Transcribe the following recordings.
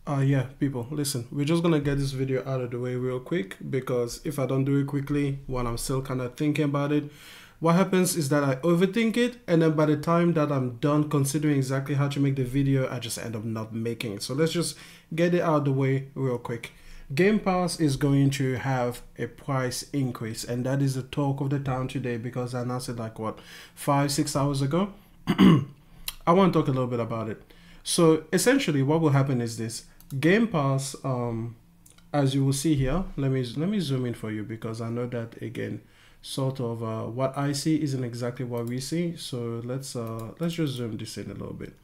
Yeah, people, listen, we're just gonna get this video out of the way real quick because if I don't do it quickly while I'm still kind of thinking about it, what happens is that I overthink it, and then by the time that I'm done considering exactly how to make the video, I just end up not making it. So let's just get it out of the way real quick. Game Pass is going to have a price increase, and that is the talk of the town today because I announced it like what, 5-6 hours ago. I want to talk a little bit about it. So essentially what will happen is this: Game Pass, as you will see here, let me zoom in for you because I know that again, sort of what I see isn't exactly what we see. So let's just zoom this in a little bit.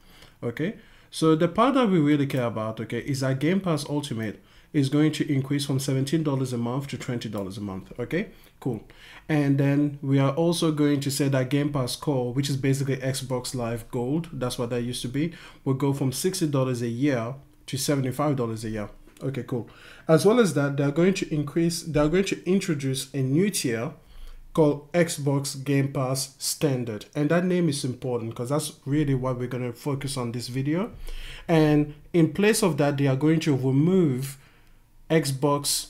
Okay, so the part that we really care about, okay, is that Game Pass Ultimate is going to increase from $17 a month to $20 a month. Okay, cool. And then we are also going to say that Game Pass Core, which is basically Xbox Live Gold, that's what that used to be, will go from $60 a year to $75 a year. Okay, cool. As well as that, they're going to introduce a new tier called Xbox Game Pass Standard, and that name is important because that's really what we're going to focus on this video. And in place of that, they are going to remove Xbox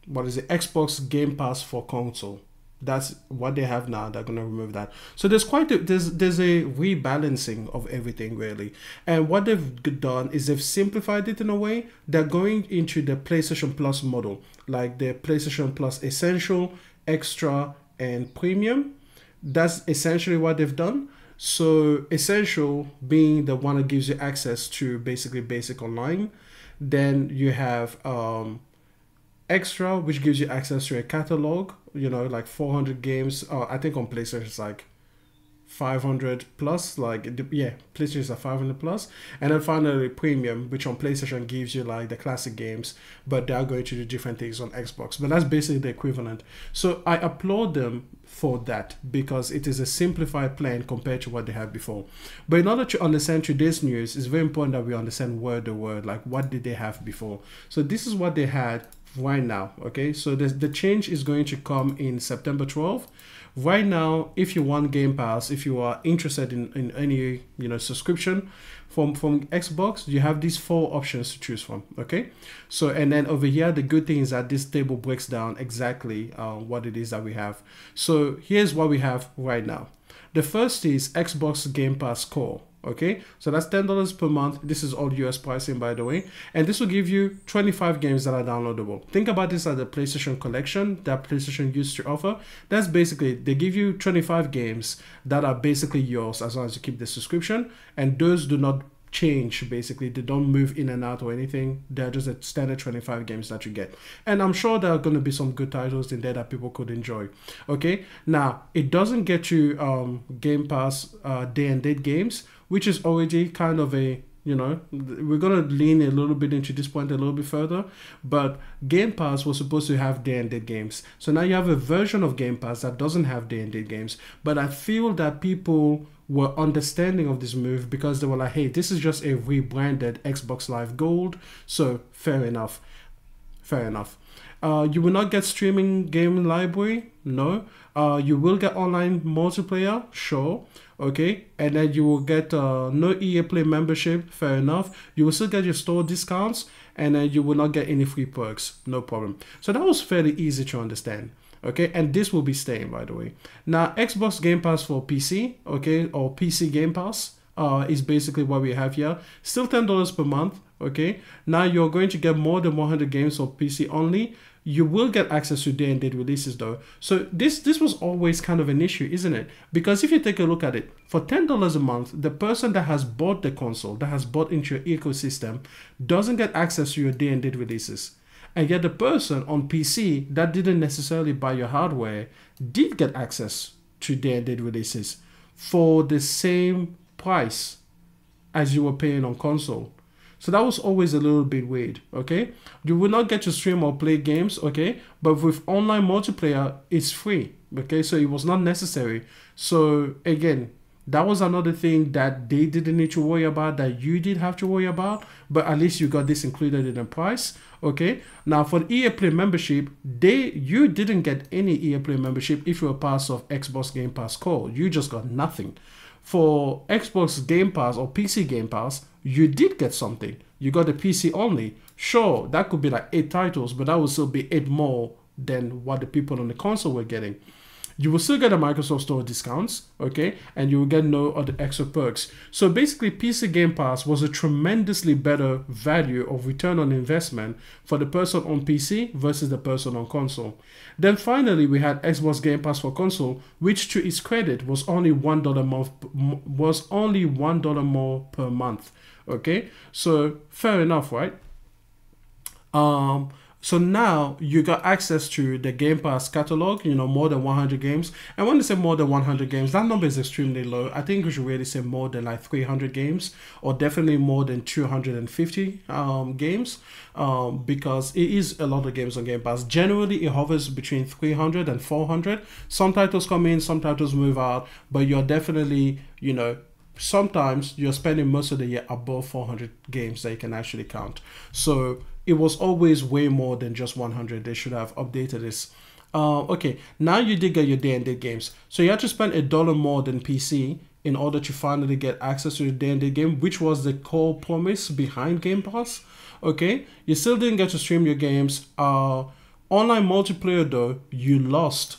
Xbox Game Pass for console. That's what they have now. They're going to remove that. So there's there's a rebalancing of everything really. And what they've done is they've simplified it in a way. They're going into the PlayStation Plus model, like the PlayStation Plus Essential, Extra, and Premium. That's essentially what they've done. So Essential being the one that gives you access to basically basic online. Then you have Extra, which gives you access to a catalog, you know, like 400 games. I think on PlayStation it's like 500 plus, like, yeah, PlayStation is a 500 plus. And then finally Premium, which on PlayStation gives you like the classic games, but they are going to do different things on Xbox, but that's basically the equivalent. So I applaud them for that because it is a simplified plan compared to what they had before. But in order to understand today's news, it's very important that we understand word to word, like what did they have before. So this is what they had right now. Okay, so the change is going to come in September 12th. Right now, if you want Game Pass, if you are interested in any, you know, subscription from Xbox, you have these 4 options to choose from. Okay, so and then over here, the good thing is that this table breaks down exactly what it is that we have. So here's what we have right now. The first is Xbox Game Pass Core. Okay, so that's $10 per month. This is all US pricing, by the way, and this will give you 25 games that are downloadable. Think about this as the PlayStation collection that PlayStation used to offer. That's basically, they give you 25 games that are basically yours as long as you keep the subscription, and those do not change. Basically, they don't move in and out or anything. They're just a standard 25 games that you get, and I'm sure there are going to be some good titles in there that people could enjoy. Okay, now it doesn't get you Game Pass day and date games, which is already kind of a, you know, we're going to lean a little bit into this point a little bit further, but Game Pass was supposed to have day and date games. So now you have a version of Game Pass that doesn't have day and date games, but I feel that people were understanding of this move because they were like, hey, this is just a rebranded Xbox Live Gold, so fair enough. You will not get streaming game library, no. You will get online multiplayer, sure, okay. And then you will get no EA Play membership, fair enough. You will still get your store discounts, and then you will not get any free perks, no problem. So that was fairly easy to understand. Okay, and this will be staying, by the way. Now, Xbox Game Pass for PC, okay, or PC Game Pass is basically what we have here. Still $10 per month, okay. Now you're going to get more than 100 games for PC only. You will get access to day and date releases though. So this was always kind of an issue, isn't it? Because if you take a look at it, for $10 a month, the person that has bought the console, that has bought into your ecosystem, doesn't get access to your day and date releases. And yet the person on PC that didn't necessarily buy your hardware did get access to day and date releases for the same price as you were paying on console. So that was always a little bit weird, okay? You will not get to stream or play games, okay? But with online multiplayer, it's free, okay? So it was not necessary. So again, that was another thing that they didn't need to worry about, that you did have to worry about, but at least you got this included in the price, okay? Now for the EA Play membership, you didn't get any EA Play membership if you were part of Xbox Game Pass Core. You just got nothing. For Xbox Game Pass or PC Game Pass, you did get something. you got the PC only. Sure, that could be like 8 titles, but that would still be 8 more than what the people on the console were getting. You will still get a Microsoft Store discounts, okay, and you will get no other extra perks. So basically, PC Game Pass was a tremendously better value of return on investment for the person on PC versus the person on console. Then finally, we had Xbox Game Pass for console, which to its credit was only $1 more per month. Okay, so fair enough, right? So now you got access to the Game Pass catalog, more than 100 games. And when they say more than 100 games, that number is extremely low. I think we should really say more than like 300 games, or definitely more than 250 games, because it is a lot of games on Game Pass. Generally, it hovers between 300 and 400. Some titles come in, some titles move out, but you're definitely, sometimes you're spending most of the year above 400 games that you can actually count. So it was always way more than just 100. They should have updated this. Okay, now you did get your day-and-date games. So you had to spend $1 more than PC in order to finally get access to the day-and-date game, which was the core promise behind Game Pass. Okay, you still didn't get to stream your games. Online multiplayer though, you lost.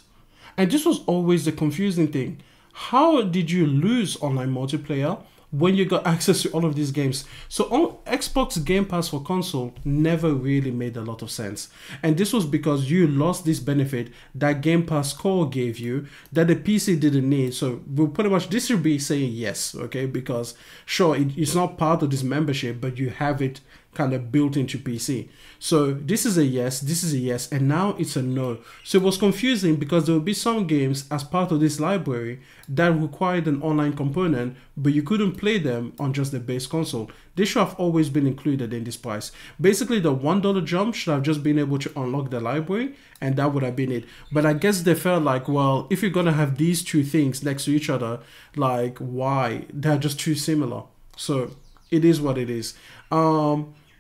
And this was always the confusing thing. How did you lose online multiplayer when you got access to all of these games? So on Xbox Game Pass for console never really made a lot of sense. And this was because you lost this benefit that Game Pass Core gave you that the PC didn't need. So we'll pretty much, this should be saying yes, okay? Because sure, it's not part of this membership, but you have it kind of built into PC. So this is a yes, this is a yes, and now it's a no. So it was confusing because there will be some games as part of this library that required an online component, but you couldn't play them on just the base console. They should have always been included in this price. Basically, the $1 jump should have just been able to unlock the library, and that would have been it. But I guess they felt like, well, if you're gonna have these two things next to each other, like why? They're just too similar. So it is what it is.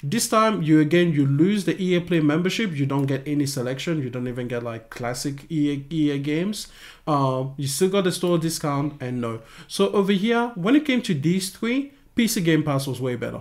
This time, you lose the EA Play membership. You don't get any selection. You don't even get like classic EA games. You still got the store discount and no. So over here, when it came to these three, PC Game Pass was way better.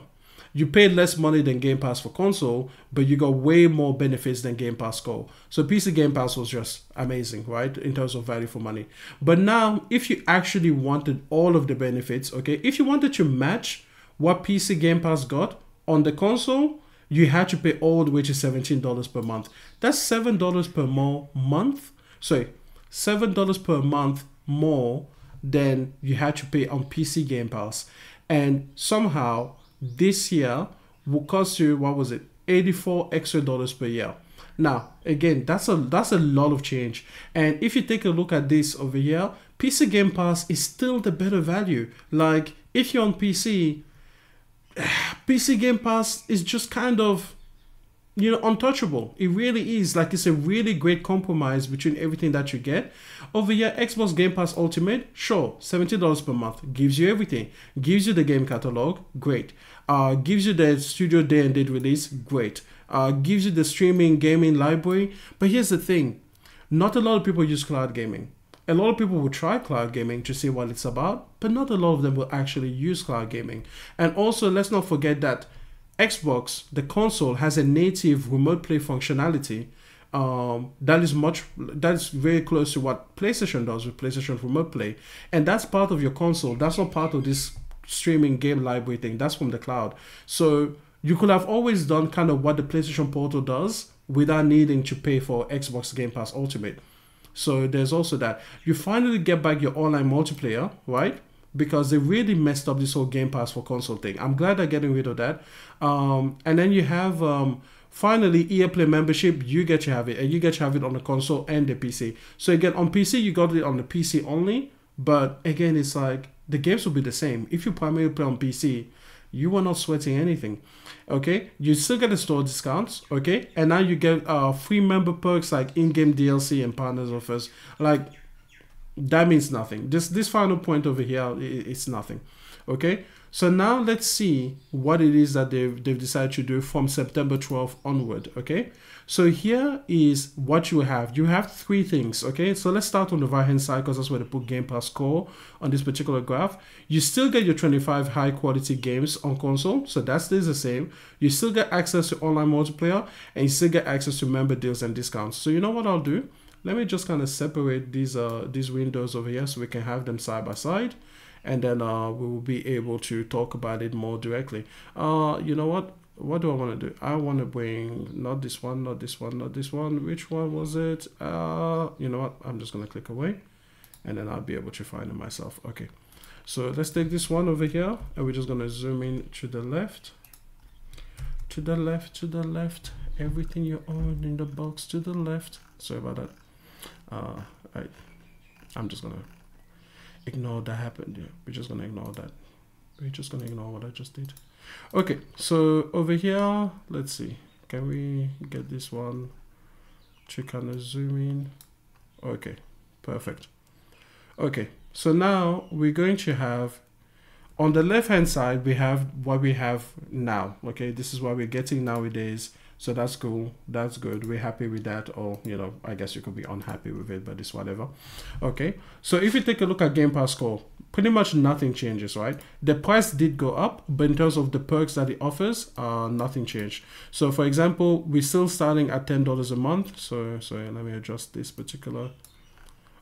You paid less money than Game Pass for console, but you got way more benefits than Game Pass Go. So PC Game Pass was just amazing, right? In terms of value for money. But now, if you actually wanted all of the benefits, okay, if you wanted to match what PC Game Pass got on the console, you had to pay all the way to $17 per month. That's $7 per more month. Sorry, $7 per month more than you had to pay on PC Game Pass. And somehow this year will cost you, what was it, $84 extra per year. Now, again, that's a lot of change. And if you take a look at this over here, PC Game Pass is still the better value. Like, if you're on PC Game Pass is just kind of, untouchable. It really is. Like, it's a really great compromise between everything that you get. Over here, Xbox Game Pass Ultimate, sure, $17 per month. Gives you everything. Gives you the game catalog, great. Gives you the studio day and date release, great. Gives you the streaming gaming library. But here's the thing. Not a lot of people use cloud gaming. A lot of people will try cloud gaming to see what it's about, but not a lot of them will actually use cloud gaming. And also, let's not forget that Xbox, the console, has a native remote play functionality that is very close to what PlayStation does with PlayStation Remote Play. And that's part of your console. That's not part of this streaming game library thing. That's from the cloud. So you could have always done kind of what the PlayStation Portal does without needing to pay for Xbox Game Pass Ultimate. So there's also that. You finally get back your online multiplayer, right? Because they really messed up this whole Game Pass for console thing. I'm glad they're getting rid of that. And then you have finally EA Play membership. You get to have it, and you get to have it on the console and the PC. So again, on PC you got it on the PC only. But again, it's like the games will be the same. If you primarily play on PC, you are not sweating anything. Okay, you still get the store discounts, okay, and now you get free member perks like in-game DLC and partners offers. Like, that means nothing. This final point over here, it's nothing. Okay, So now let's see what it is that they've decided to do from September 12th onward, okay? So here is what you have. You have three things, okay? So let's start on the right-hand side because that's where they put Game Pass Core on this particular graph. You still get your 25 high-quality games on console, so that stays the same. You still get access to online multiplayer, and you still get access to member deals and discounts. So you know what I'll do? Let me just kind of separate these windows over here so we can have them side by side. And then we will be able to talk about it more directly. You know what? What do I want to do? I want to bring not this one, not this one, not this one. Which one was it? You know what? I'm just going to click away. And then I'll be able to find it myself. Okay. So let's take this one over here. And we're just going to zoom in to the left. To the left, to the left. Everything you own in the box to the left. Sorry about that. I'm just going to ignore that happened. Yeah, we're just gonna ignore that. We're just gonna ignore what I just did. Okay, so over here, let's see. Can we get this one to kind of zoom in? Okay, perfect. Okay, so now we're going to have on the left hand side we have what we have now. Okay, this is what we're getting nowadays. So that's cool, that's good, we're happy with that, or you know, I guess you could be unhappy with it, but it's whatever. Okay, so if you take a look at Game Pass Core, pretty much nothing changes, right? The price did go up, but in terms of the perks that it offers, nothing changed. So for example, we're still starting at $10 a month. So let me adjust this particular.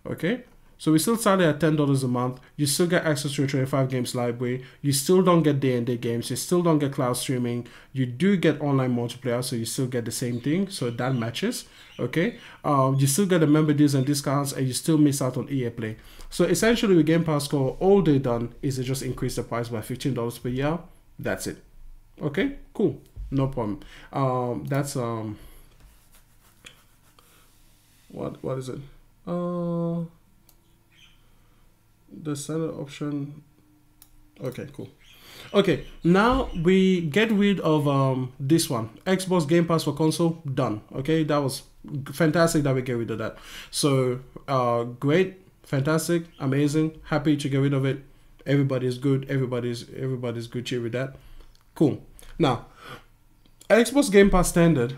Okay, so we still started at $10 a month. You still get access to a 25 games library. You still don't get day-and-date games. You still don't get cloud streaming. You do get online multiplayer, so you still get the same thing. So that matches, okay? You still get the member deals and discounts, and you still miss out on EA Play. So essentially with Game Pass Core, all they done is they just increase the price by $15 per year. That's it. Okay, cool, no problem. That's what is it? The standard option. Okay, cool. Okay, now we get rid of this one, Xbox Game Pass for console. Done. Okay, that was fantastic that we get rid of that. So great, fantastic, amazing, happy to get rid of it. Everybody's good. Everybody's good cheer with that. Cool. Now Xbox Game Pass standard,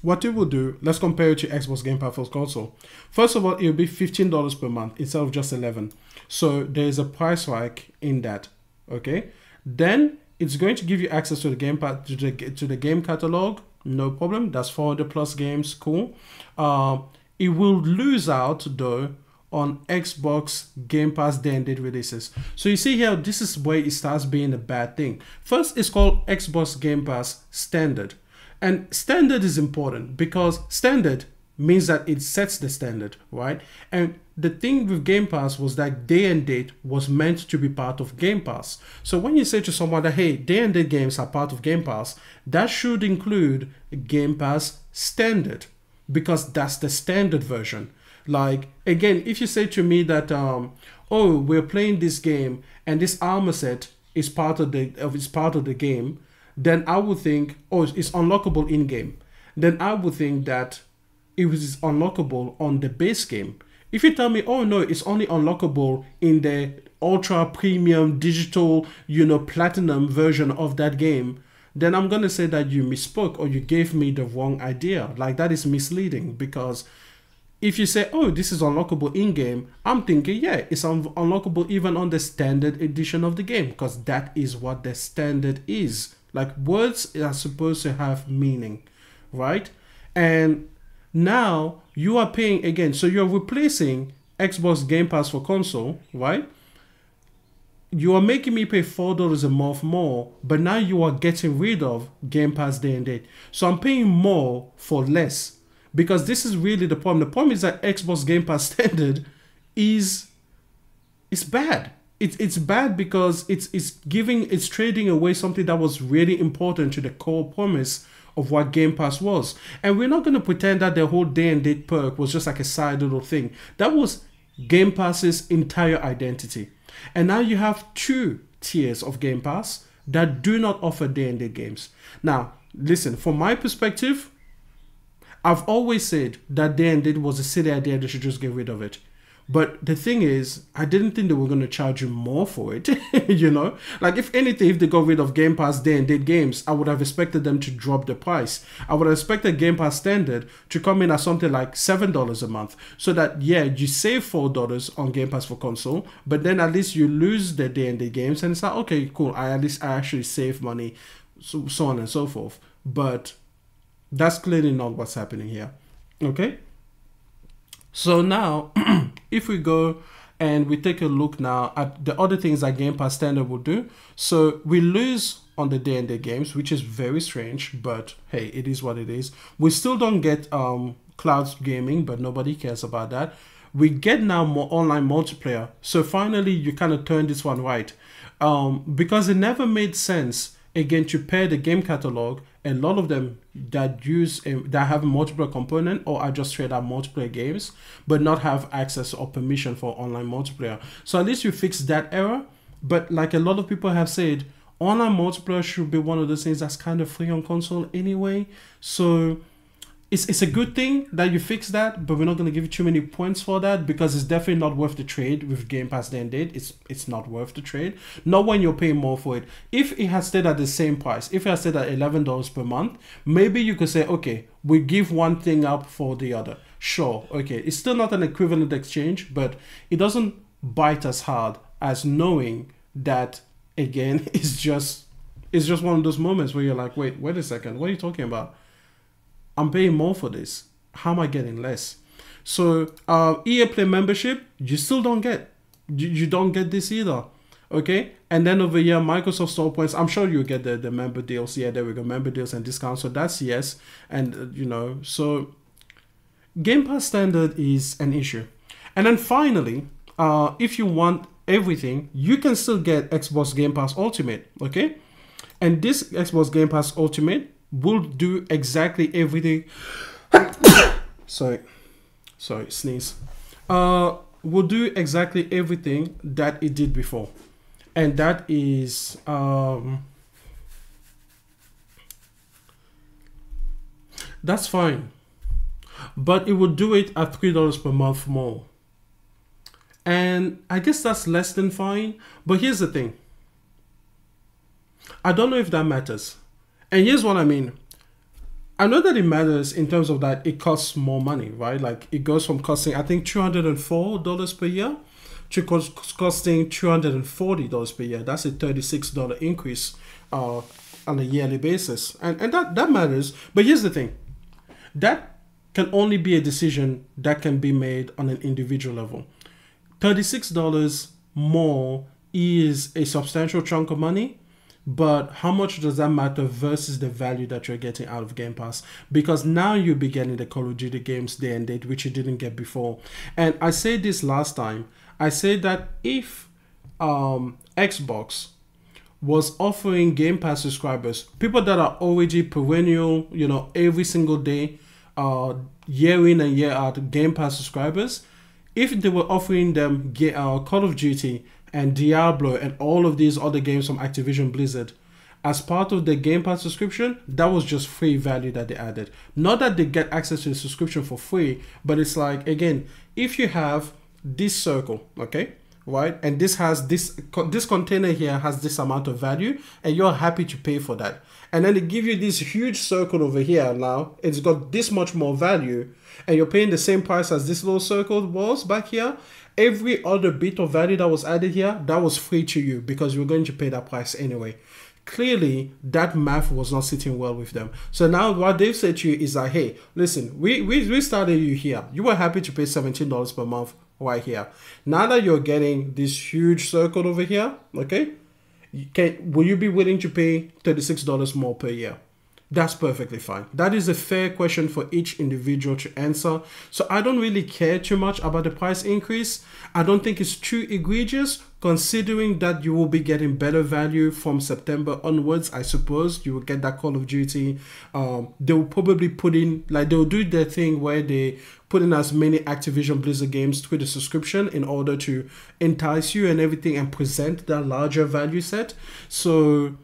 what it will do, let's compare it to Xbox Game Pass for console. First of all, it will be $15 per month instead of just $11. So there is a price hike in that. Okay. Then it's going to give you access to the Game Pass, to the game catalog. No problem. That's 400 plus games. Cool. It will lose out though on Xbox Game Pass day-and-date releases. So you see here, this is where it starts being a bad thing. First, it's called Xbox Game Pass Standard. And standard is important because standard means that it sets the standard, right? And the thing with Game Pass was that day and date was meant to be part of Game Pass. So when you say to someone that, hey, day and date games are part of Game Pass, that should include Game Pass Standard because that's the standard version. Like, again, if you say to me that, oh, we're playing this game and this armor set is part of the game, then I would think, oh, it's unlockable in-game. Then I would think that it was unlockable on the base game. If you tell me, oh no, it's only unlockable in the ultra premium digital, platinum version of that game, then I'm going to say that you misspoke or you gave me the wrong idea. Like, that is misleading because if you say, oh, this is unlockable in-game, I'm thinking, yeah, it's unlockable even on the standard edition of the game because that is what the standard is. Like, words are supposed to have meaning, right? And now you are paying again. So you're replacing Xbox Game Pass for console, right? You are making me pay $4 a month more, but now you are getting rid of Game Pass day and date. So I'm paying more for less because this is really the problem. The problem is that Xbox Game Pass standard is bad. It's bad because it's trading away something that was really important to the core promise of what Game Pass was. And we're not going to pretend that the whole day and date perk was just like a side little thing. That was Game Pass's entire identity. And now you have two tiers of Game Pass that do not offer day and date games. Now, listen, from my perspective, I've always said that day and date was a silly idea. They should just get rid of it. But the thing is, I didn't think they were going to charge you more for it. You know, like if anything, if they got rid of Game Pass day and date games, I would have expected them to drop the price. I would have expected Game Pass Standard to come in at something like $7 a month, so that yeah, you save $4 on Game Pass for console, but then at least you lose the day and date games, and it's like okay, cool. I actually save money, so on and so forth. But that's clearly not what's happening here. Okay. So now, if we go and we take a look now at the other things that Game Pass Standard will do. So we lose on the day and day games, which is very strange, but hey, it is what it is. We still don't get cloud gaming, but nobody cares about that. We get now more online multiplayer. So finally, you kind of turn this one right, because it never made sense again to pair the game catalog. A lot of them that that have a multiplayer component or are just straight up multiplayer games, but not have access or permission for online multiplayer. So at least you fix that error. But like a lot of people have said, online multiplayer should be one of those things that's kind of free on console anyway. So it's a good thing that you fix that, but we're not going to give you too many points for that, because it's definitely not worth the trade with Game Pass Day and Date. It's not worth the trade. Not when you're paying more for it. If it had stayed at the same price, if it had stayed at $11 per month, maybe you could say, okay, we give one thing up for the other. Sure, okay. It's still not an equivalent exchange, but it doesn't bite as hard as knowing that, again, it's just one of those moments where you're like, wait a second, what are you talking about? I'm paying more for this. How am I getting less? So EA Play membership, you still don't get. You don't get this either. Okay? And then over here, Microsoft Store points. I'm sure you'll get the member deals. Yeah, there we go. Member deals and discounts. So that's yes. And, you know, so Game Pass Standard is an issue. And then finally, if you want everything, you can still get Xbox Game Pass Ultimate. Okay? And this Xbox Game Pass Ultimate will do exactly everything. sorry, sneeze. Will do exactly everything that it did before, and that is that's fine, but it will do it at $3 per month more, and I guess that's less than fine. But here's the thing, I don't know if that matters. And here's what I mean. I know that it matters in terms of that it costs more money, right? Like it goes from costing, I think, $204 per year to costing $240 per year. That's a $36 increase on a yearly basis. And that matters. But here's the thing. That can only be a decision that can be made on an individual level. $36 more is a substantial chunk of money. But how much does that matter versus the value that you're getting out of Game Pass? Because now you'll be getting the Call of Duty games day and date, which you didn't get before. And I said this last time. I said that if Xbox was offering Game Pass subscribers, people that are already perennial, you know, every single day, year in and year out Game Pass subscribers, if they were offering them Call of Duty and Diablo and all of these other games from Activision Blizzard as part of the Game Pass subscription, that was just free value that they added. Not that they get access to the subscription for free, but it's like, again, if you have this circle, okay, right, and this has this container here has this amount of value, and you're happy to pay for that, and then they give you this huge circle over here. Now it's got this much more value, and you're paying the same price as this little circle was back here. Every other bit of value that was added here, that was free to you because you were going to pay that price anyway. Clearly, that math was not sitting well with them. So now what they've said to you is that, hey, listen, we started you here. You were happy to pay $17 per month right here. Now that you're getting this huge circle over here, okay, will you be willing to pay $36 more per year? That's perfectly fine. That is a fair question for each individual to answer. So I don't really care too much about the price increase. I don't think it's too egregious, considering that you will be getting better value from September onwards. I suppose you will get that Call of Duty. They will probably put in, like, they'll do their thing where they put in as many Activision Blizzard games to the subscription in order to entice you and everything and present that larger value set. So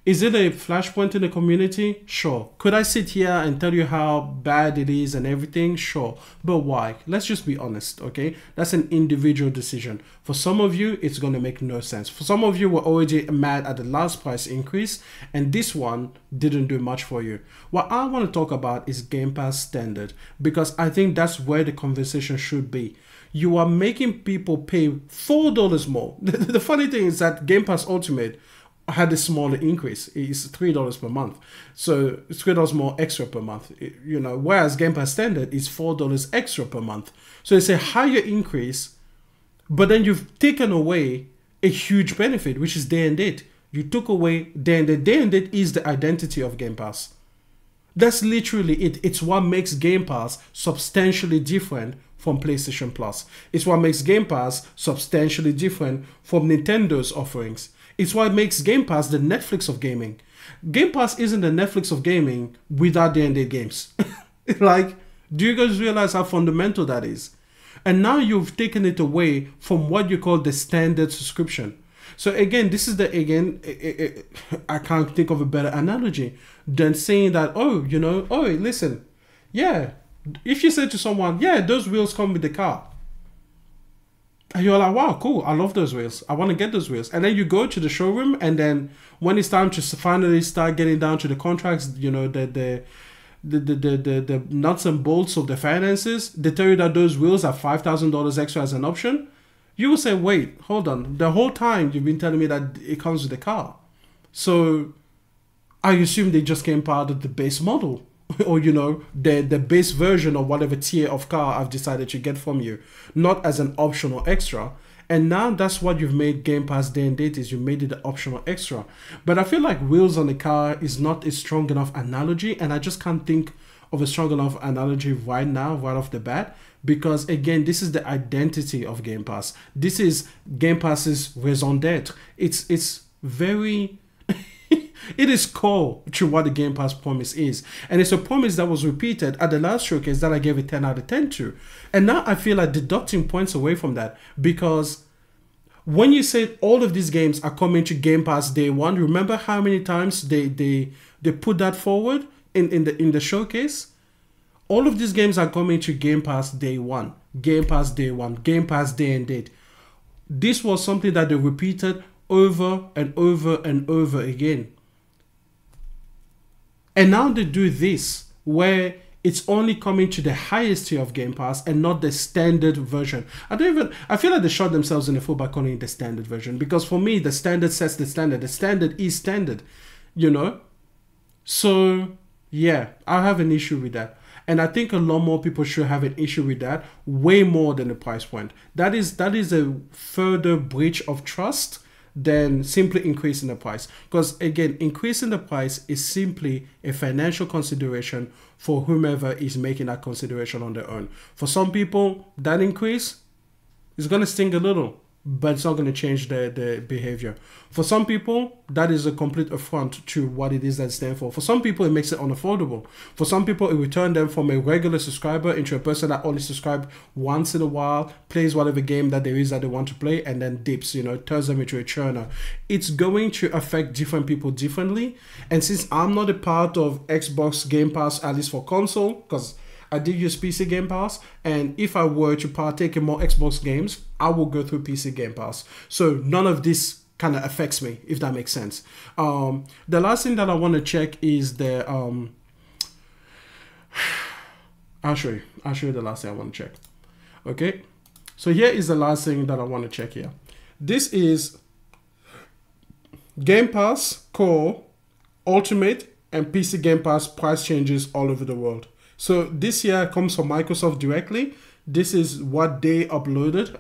Is it a flashpoint in the community? Sure. Could I sit here and tell you how bad it is and everything? Sure. But why? Let's just be honest, okay? That's an individual decision. For some of you, it's going to make no sense. For some of you were already mad at the last price increase, and this one didn't do much for you. What I want to talk about is Game Pass Standard, because I think that's where the conversation should be. You are making people pay $4 more. The funny thing is that Game Pass Ultimate had a smaller increase. It's $3 per month, so it's $3 more extra per month. You know, whereas Game Pass Standard is $4 extra per month. So it's a higher increase, but then you've taken away a huge benefit, which is day and date. You took away day and date. Day and date is the identity of Game Pass. That's literally it. It's what makes Game Pass substantially different from PlayStation Plus. It's what makes Game Pass substantially different from Nintendo's offerings. It's what makes Game Pass the Netflix of gaming. Game Pass isn't the Netflix of gaming without D&D games. Like, do you guys realize how fundamental that is? And now you've taken it away from what you call the standard subscription. So again, this is I can't think of a better analogy than saying that, oh, you know, oh, listen, yeah, if you say to someone, yeah, those wheels come with the car. And you're like, wow, cool, I love those wheels. I want to get those wheels. And then you go to the showroom, and then when it's time to finally start getting down to the contracts, you know, the nuts and bolts of the finances, they tell you that those wheels are $5,000 extra as an option. You will say, wait, hold on. The whole time you've been telling me that it comes with the car. So I assume they just came part of the base model. Or, you know, the base version of whatever tier of car I've decided to get from you, not as an optional extra. And now that's what you've made Game Pass Day and Date, is you made it the optional extra. But I feel like wheels on the car is not a strong enough analogy, and I just can't think of a strong enough analogy right now, right off the bat, because again, this is the identity of Game Pass. This is Game Pass's raison d'etre. It's very... It is core to what the Game Pass promise is. And it's a promise that was repeated at the last showcase that I gave a 10 out of 10 to. And now I feel like deducting points away from that, because when you say all of these games are coming to Game Pass day one, remember how many times they put that forward in the showcase? All of these games are coming to Game Pass day one, Game Pass day one, Game Pass day and date. This was something that they repeated over and over and over again. And now they do this, where it's only coming to the highest tier of Game Pass and not the standard version. I feel like they shot themselves in the foot by calling it the standard version, because for me, the standard sets the standard. The standard is standard, you know? So, yeah, I have an issue with that. And I think a lot more people should have an issue with that, way more than the price point. That is a further breach of trust than simply increasing the price. Because again, increasing the price is simply a financial consideration for whomever is making that consideration on their own. For some people, that increase is going to sting a little, but it's not going to change the behavior. For some people, that is a complete affront to what it is that it stands for. For some people, it makes it unaffordable. For some people, it will turn them from a regular subscriber into a person that only subscribes once in a while, plays whatever game that there is that they want to play, and then dips, you know, turns them into a churner. It's going to affect different people differently. And since I'm not a part of Xbox Game Pass, at least for console, because I did use PC Game Pass, and if I were to partake in more Xbox games, I will go through PC Game Pass. So none of this kind of affects me, if that makes sense. The last thing that I want to check is the... I'll show you the last thing I want to check. Okay, so here is the last thing that I want to check here. This is Game Pass Core, Ultimate, and PC Game Pass price changes all over the world. So this here comes from Microsoft directly. This is what they uploaded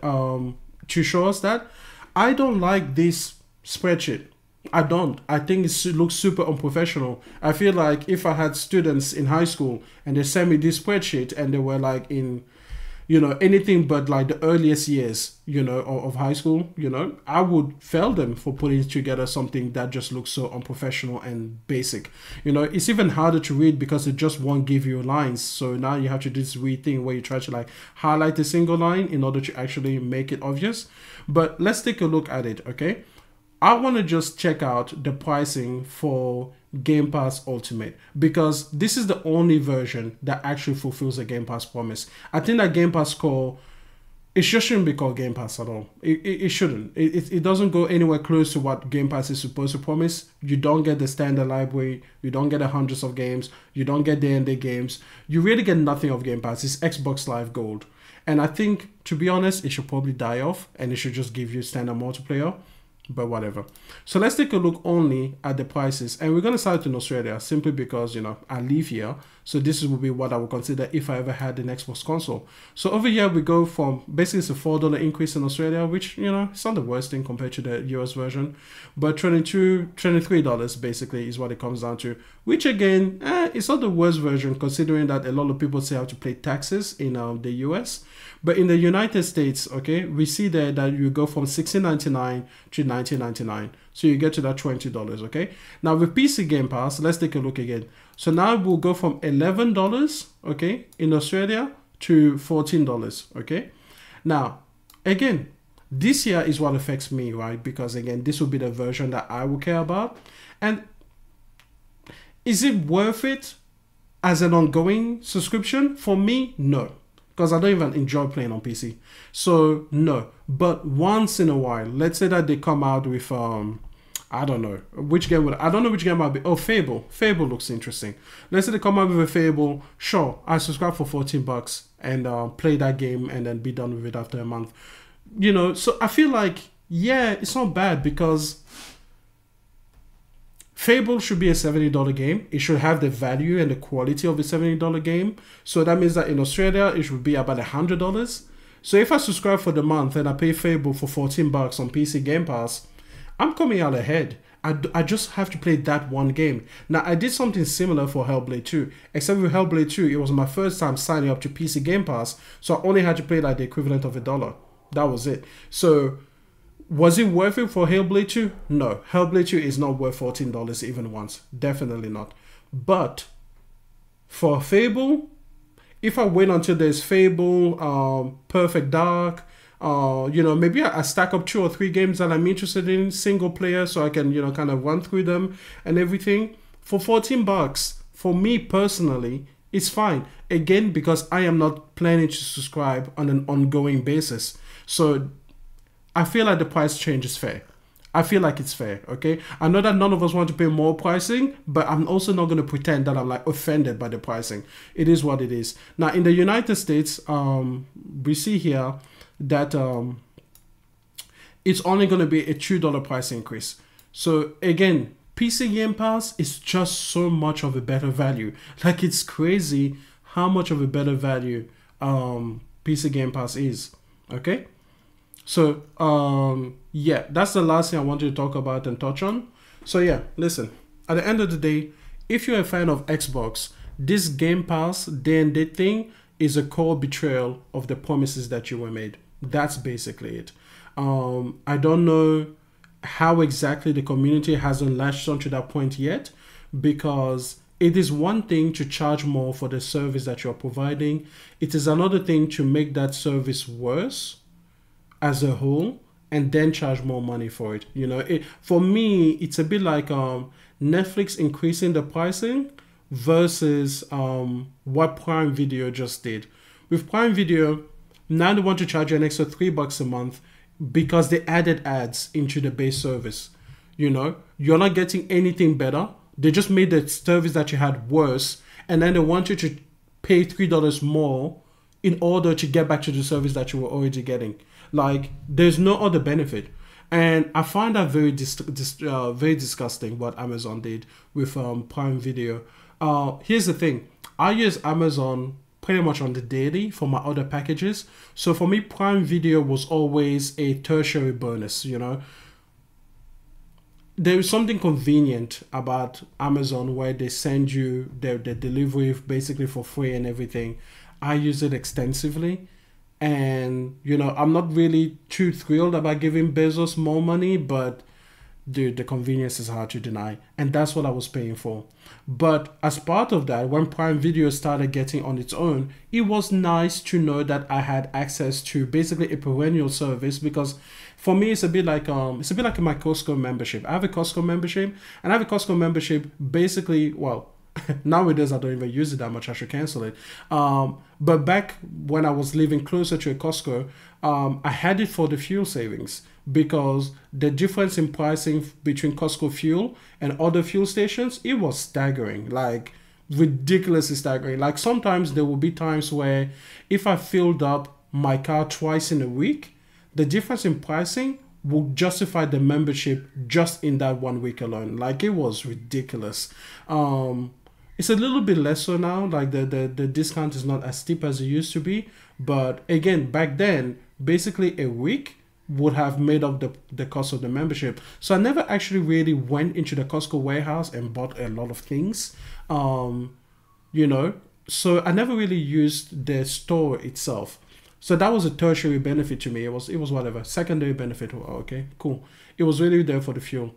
to show us that. I don't like this spreadsheet. I don't. I think it looks super unprofessional. I feel like if I had students in high school and they sent me this spreadsheet and they were like in, you know, anything but like the earliest years, you know, of high school, you know, I would fail them for putting together something that just looks so unprofessional and basic. You know, it's even harder to read because it just won't give you lines. So now you have to do this weird thing where you try to like highlight a single line in order to actually make it obvious. But let's take a look at it, okay? I want to just check out the pricing for Game Pass Ultimate, because this is the only version that actually fulfills the Game Pass promise. I think that Game Pass Core, it just shouldn't be called Game Pass at all. It shouldn't. It doesn't go anywhere close to what Game Pass is supposed to promise. You don't get the standard library. You don't get the hundreds of games. You don't get day-and-day games. You really get nothing of Game Pass. It's Xbox Live Gold. And I think, to be honest, it should probably die off and it should just give you standard multiplayer. But whatever. So let's take a look only at the prices. And we're going to start in Australia simply because, you know, I live here. So this will be what I would consider if I ever had an Xbox console. So over here we go from, basically it's a $4 increase in Australia, which, you know, it's not the worst thing compared to the US version. But $23 basically is what it comes down to. Which again, it's not the worst version considering that a lot of people say have to pay taxes in the US. But in the United States, okay, we see there that you go from $16.99 to $19.99. So you get to that $20, okay? Now with PC Game Pass, let's take a look again. So now we'll go from $11, okay, in Australia to $14, okay? Now, again, this here is what affects me, right? Because again, this will be the version that I will care about. And is it worth it as an ongoing subscription? For me, no. Because I don't even enjoy playing on PC. So, no. But once in a while, let's say that they come out with, I don't know, which game I don't know which game I'll be, oh, Fable. Fable looks interesting. Let's say they come out with a Fable, sure, I subscribe for $14 and play that game and then be done with it after a month. You know, so I feel like, yeah, it's not bad because Fable should be a $70 game. It should have the value and the quality of a $70 game. So that means that in Australia, it should be about $100. So if I subscribe for the month and I pay Fable for $14 on PC Game Pass, I'm coming out ahead. I just have to play that one game. Now, I did something similar for Hellblade 2. Except with Hellblade 2, it was my first time signing up to PC Game Pass. So I only had to pay like the equivalent of $1. That was it. So was it worth it for Hellblade 2? No. Hellblade 2 is not worth $14 even once. Definitely not. But for Fable, if I wait until there's Fable, Perfect Dark, you know, maybe I stack up 2 or 3 games that I'm interested in, single player, so I can, you know, kind of run through them and everything. For $14, for me personally, it's fine. Again, because I am not planning to subscribe on an ongoing basis. So I feel like the price change is fair. I feel like it's fair, okay? I know that none of us want to pay more pricing, but I'm also not going to pretend that I'm like offended by the pricing. It is what it is. Now, in the United States, we see here that it's only going to be a $2 price increase. So again, PC Game Pass is just so much of a better value. Like, it's crazy how much of a better value PC Game Pass is, okay? So, yeah, that's the last thing I wanted to talk about and touch on. So, yeah, listen, at the end of the day, if you're a fan of Xbox, this Game Pass day-and-day thing is a core betrayal of the promises that you were made. That's basically it. I don't know how exactly the community hasn't latched onto that point yet, because it is one thing to charge more for the service that you're providing. It is another thing to make that service worse as a whole and then charge more money for it. You know, for me, it's a bit like Netflix increasing the pricing versus what Prime Video just did. With Prime Video, now they want to charge you an extra $3 a month because they added ads into the base service. You know, you're not getting anything better. They just made the service that you had worse, and then they want you to pay $3 more in order to get back to the service that you were already getting. Like, there's no other benefit. And I find that very disgusting what Amazon did with Prime Video. Here's the thing. I use Amazon pretty much on the daily for my other packages. So for me, Prime Video was always a tertiary bonus, you know. There is something convenient about Amazon where they send you their delivery basically for free and everything. I use it extensively. And, you know, I'm not really too thrilled about giving Bezos more money, but dude, the convenience is hard to deny. And that's what I was paying for. But as part of that, when Prime Video started getting on its own, it was nice to know that I had access to basically a perennial service, because For me, it's a bit like my Costco membership. I have a Costco membership, and I have a Costco membership basically, well, nowadays I don't even use it that much. I should cancel it. But back when I was living closer to a Costco, I had it for the fuel savings, because the difference in pricing between Costco fuel and other fuel stations, it was staggering, like ridiculously staggering. Like sometimes there will be times where if I filled up my car twice in a week, the difference in pricing will justify the membership just in that 1 week alone. Like it was ridiculous. It's a little bit less so now, like the discount is not as steep as it used to be. But again, back then, basically a week would have made up the cost of the membership. So I never actually really went into the Costco warehouse and bought a lot of things. You know, so I never really used the store itself. So that was a tertiary benefit to me. It was whatever. Secondary benefit, okay, cool. It was really there for the fuel.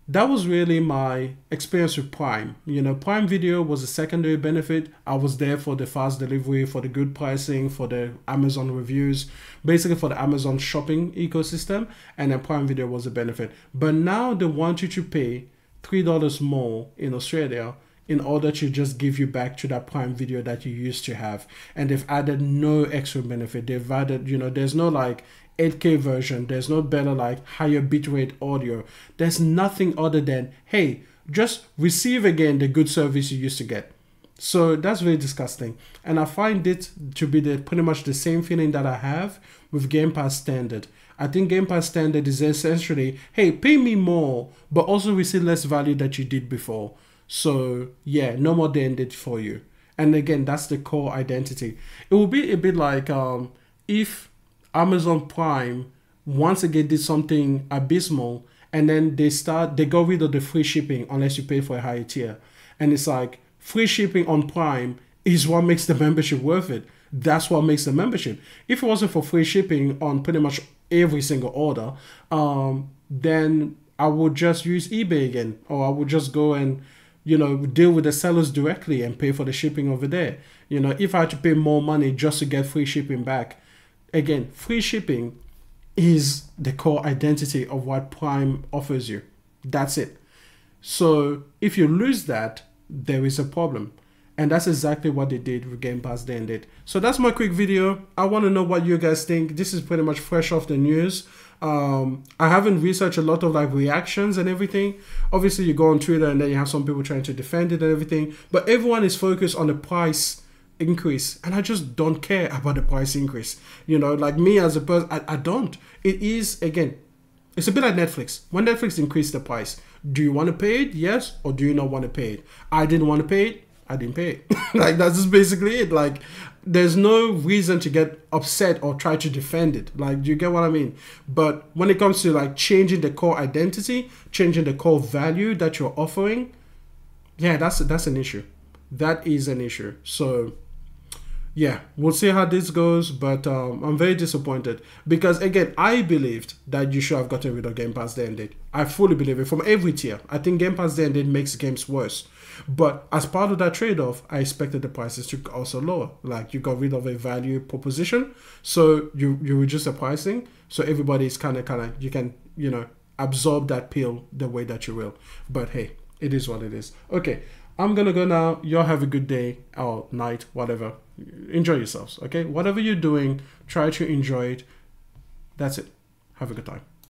That was really my experience with Prime. You know, Prime Video was a secondary benefit. I was there for the fast delivery, for the good pricing, for the Amazon reviews, basically for the Amazon shopping ecosystem. And then Prime Video was a benefit. But now they want you to pay $3 more in Australia in order to just give you back to that Prime Video that you used to have. And they've added no extra benefit. They've added, you know, there's no like 8K version. There's no better like higher bitrate audio. There's nothing other than, hey, just receive again the good service you used to get. So that's very disgusting. And I find it to be pretty much the same feeling that I have with Gamepass Standard. I think Gamepass Standard is essentially, hey, pay me more, but also receive less value that you did before. So yeah, no more D&D for you. And again, that's the core identity. It will be a bit like if Amazon Prime once again did something abysmal, and then they got rid of the free shipping unless you pay for a higher tier. And it's like free shipping on Prime is what makes the membership worth it. That's what makes the membership. If it wasn't for free shipping on pretty much every single order, then I would just use eBay again, or I would just go and, you know, deal with the sellers directly and pay for the shipping over there. You know, if I had to pay more money just to get free shipping back, again, free shipping is the core identity of what Prime offers you. That's it. So if you lose that, there is a problem. And that's exactly what they did with Game Pass D&D. So that's my quick video. I want to know what you guys think. This is pretty much fresh off the news. I haven't researched a lot of like reactions and everything. Obviously, you go on Twitter and then you have some people trying to defend it and everything. But everyone is focused on the price increase, and I just don't care about the price increase. You know, like me as a person, I don't. It is, again, it's a bit like Netflix. When Netflix increased the price, do you want to pay it? Yes, or do you not want to pay it? I didn't want to pay it. I didn't pay it. Like, that's just basically it. Like, there's no reason to get upset or try to defend it. Like, do you get what I mean? But when it comes to like changing the core identity, changing the core value that you're offering, yeah, that's an issue. That is an issue. So yeah, we'll see how this goes, but I'm very disappointed because, again, I believed that you should have gotten rid of Game Pass D&D. I fully believe it from every tier. I think Game Pass D&D makes games worse. But as part of that trade-off, I expected the prices to also lower. Like, you got rid of a value proposition, so you reduce the pricing, so everybody's kind of you can, you know, absorb that pill the way that you will. But hey, it is what it is. Okay, I'm gonna go now. Y'all have a good day or night, whatever. Enjoy yourselves, okay? Whatever you're doing, try to enjoy it. That's it. Have a good time.